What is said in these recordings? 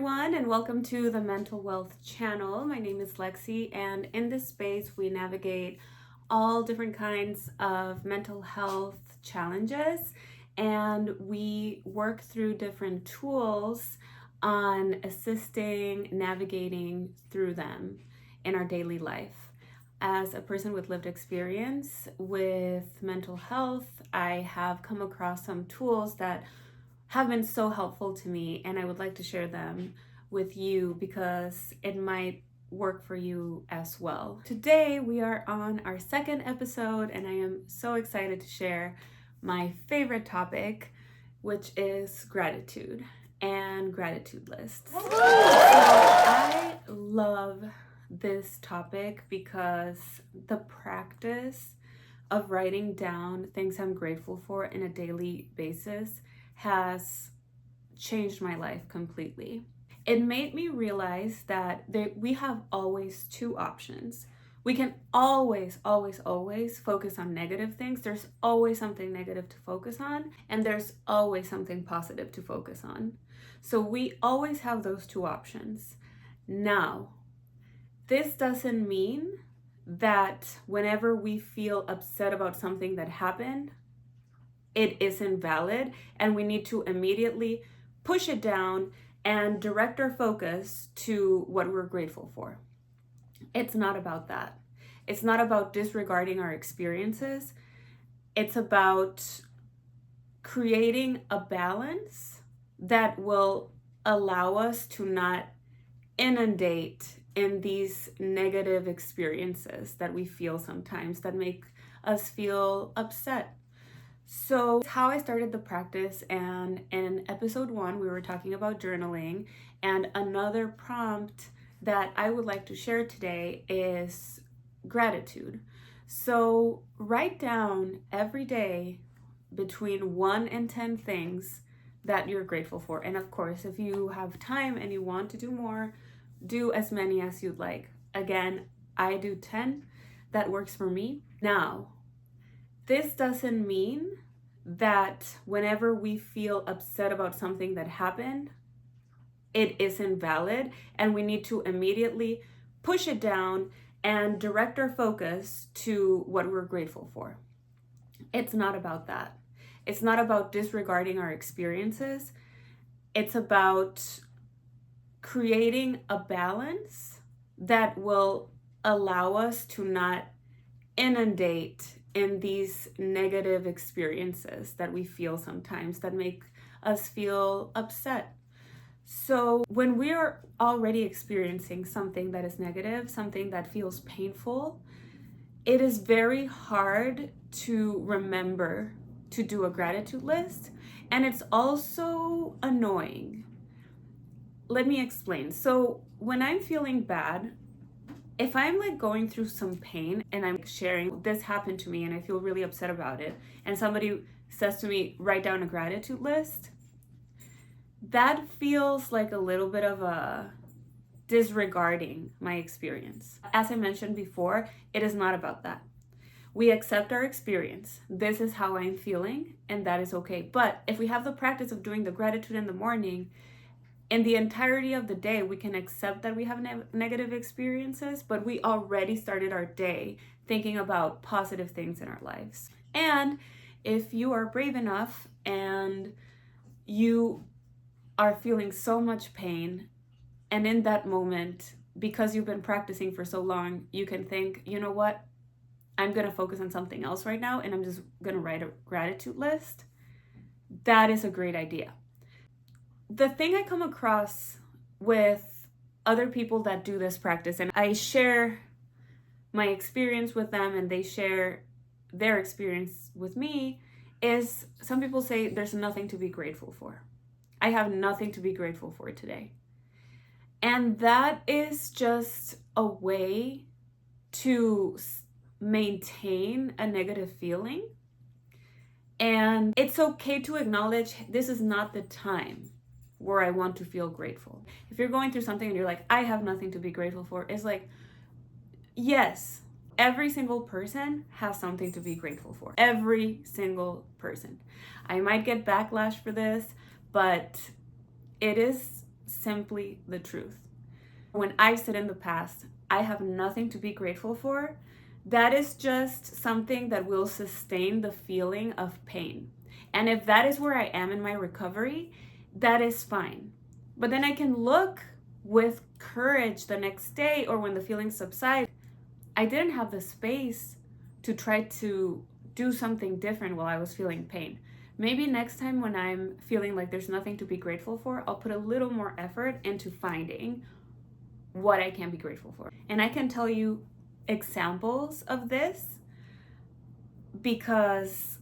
everyone, and welcome to the Mental Wealth channel. My name is Lexi, and in this space, we navigate all different kinds of mental health challenges, and we work through different tools on assisting navigating through them in our daily life. As a person with lived experience with mental health, I have come across some tools that have been so helpful to me, and I would like to share them with you because it might work for you as well. Today we are on our second episode, and I am so excited to share my favorite topic, which is gratitude and gratitude lists. So I love this topic because the practice of writing down things I'm grateful for in a daily basis has changed my life completely. It made me realize that we have always two options. We can always focus on negative things. There's always something negative to focus on, and there's always something positive to focus on. So we always have those two options. Now, this doesn't mean that whenever we feel upset about something that happened, it isn't valid and we need to immediately push it down and direct our focus to what we're grateful for. It's not about that. It's not about disregarding our experiences. It's about creating a balance that will allow us to not inundate in these negative experiences that we feel sometimes that make us feel upset. So how I started the practice, and in episode 1 we were talking about journaling, and another prompt that I would like to share today is gratitude. So write down every day between 1 and 10 things that you're grateful for, and of course if you have time and you want to do more, do as many as you'd like. Again, I do 10. That works for me. Now, this doesn't mean that whenever we feel upset about something that happened, it isn't valid and we need to immediately push it down and direct our focus to what we're grateful for. It's not about that. It's not about disregarding our experiences. It's about creating a balance that will allow us to not inundate in these negative experiences that we feel sometimes that make us feel upset. So when we are already experiencing something that is negative, something that feels painful, it is very hard to remember to do a gratitude list, and it's also annoying. Let me explain. So when I'm feeling bad, if I'm like going through some pain and I'm sharing this happened to me and I feel really upset about it, and somebody says to me, write down a gratitude list, that feels like a little bit of a disregarding my experience. As I mentioned before, it is not about that. We accept our experience. This is how I'm feeling, and that is okay. But if we have the practice of doing the gratitude in the morning, in the entirety of the day, we can accept that we have negative experiences, but we already started our day thinking about positive things in our lives. And if you are brave enough and you are feeling so much pain, and in that moment, because you've been practicing for so long, you can think, you know what? I'm going to focus on something else right now, and I'm just going to write a gratitude list. That is a great idea. The thing I come across with other people that do this practice, and I share my experience with them and they share their experience with me, is some people say there's nothing to be grateful for. I have nothing to be grateful for today. And that is just a way to maintain a negative feeling. And it's okay to acknowledge this is not the time where I want to feel grateful. If you're going through something and you're like, I have nothing to be grateful for, it's like, yes, every single person has something to be grateful for. Every single person. I might get backlash for this, but it is simply the truth. When I've said in the past, I have nothing to be grateful for, that is just something that will sustain the feeling of pain. And if that is where I am in my recovery, that is fine. But then I can look with courage the next day or when the feelings subside. I didn't have the space to try to do something different while I was feeling pain. Maybe next time when I'm feeling like there's nothing to be grateful for, I'll put a little more effort into finding what I can be grateful for. And I can tell you examples of this because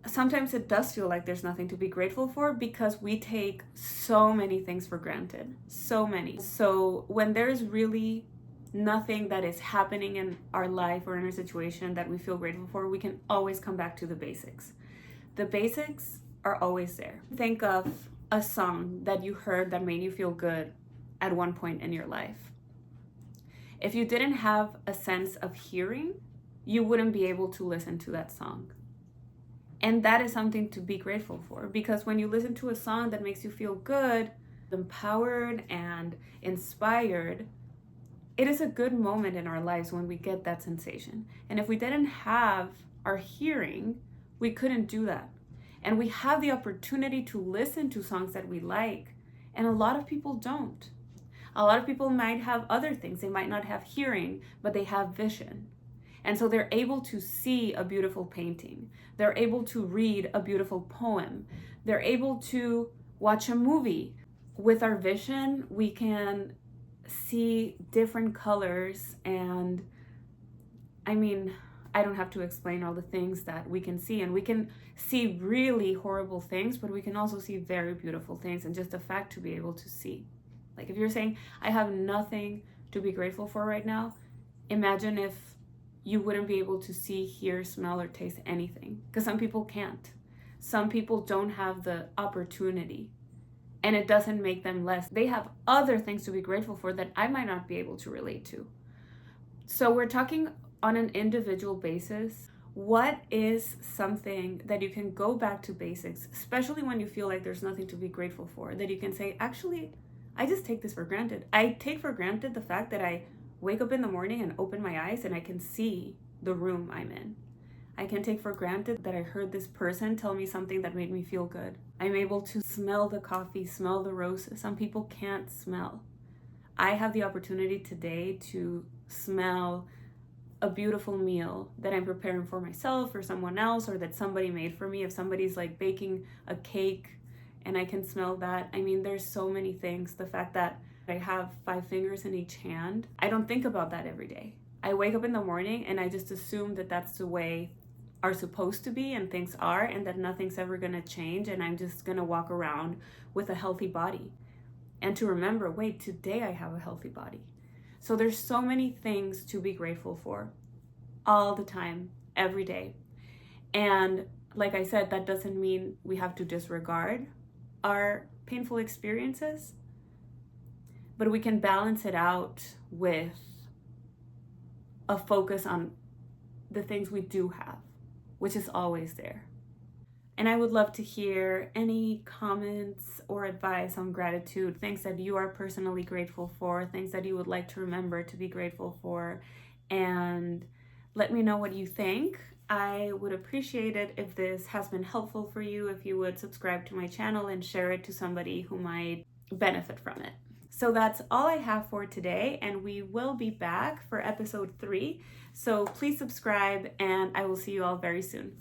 sometimes it does feel like there's nothing to be grateful for because we take so many things for granted. So many. So when there's really nothing that is happening in our life or in our situation that we feel grateful for, we can always come back to the basics. The basics are always there. Think of a song that you heard that made you feel good at one point in your life. If you didn't have a sense of hearing, you wouldn't be able to listen to that song. And that is something to be grateful for, because when you listen to a song that makes you feel good, empowered, and inspired, it is a good moment in our lives when we get that sensation. And if we didn't have our hearing, we couldn't do that. And we have the opportunity to listen to songs that we like, and a lot of people don't. A lot of people might have other things. They might not have hearing, but they have vision. And so they're able to see a beautiful painting. They're able to read a beautiful poem. They're able to watch a movie. With our vision, we can see different colors. And I mean, I don't have to explain all the things that we can see. And we can see really horrible things, but we can also see very beautiful things. And just the fact to be able to see. Like if you're saying, I have nothing to be grateful for right now, imagine if you wouldn't be able to see, hear, smell, or taste anything. Because some people can't. Some people don't have the opportunity. And it doesn't make them less. They have other things to be grateful for that I might not be able to relate to. So we're talking on an individual basis. What is something that you can go back to basics, especially when you feel like there's nothing to be grateful for, that you can say, actually, I just take this for granted. I take for granted the fact that I wake up in the morning and open my eyes and I can see the room I'm in. I can take for granted that I heard this person tell me something that made me feel good. I'm able to smell the coffee, smell the roses. Some people can't smell. I have the opportunity today to smell a beautiful meal that I'm preparing for myself or someone else, or that somebody made for me. If somebody's like baking a cake and I can smell that. I mean, there's so many things. The fact that I have 5 fingers in each hand, I don't think about that every day. I wake up in the morning and I just assume that that's the way are supposed to be and things are, and that nothing's ever gonna change, and I'm just gonna walk around with a healthy body. And to remember, wait, today I have a healthy body. So there's so many things to be grateful for all the time, every day. And like I said, that doesn't mean we have to disregard our painful experiences, but we can balance it out with a focus on the things we do have, which is always there. And I would love to hear any comments or advice on gratitude, things that you are personally grateful for, things that you would like to remember to be grateful for, and let me know what you think. I would appreciate it if this has been helpful for you, if you would subscribe to my channel and share it to somebody who might benefit from it. So that's all I have for today, and we will be back for episode 3. So please subscribe, and I will see you all very soon.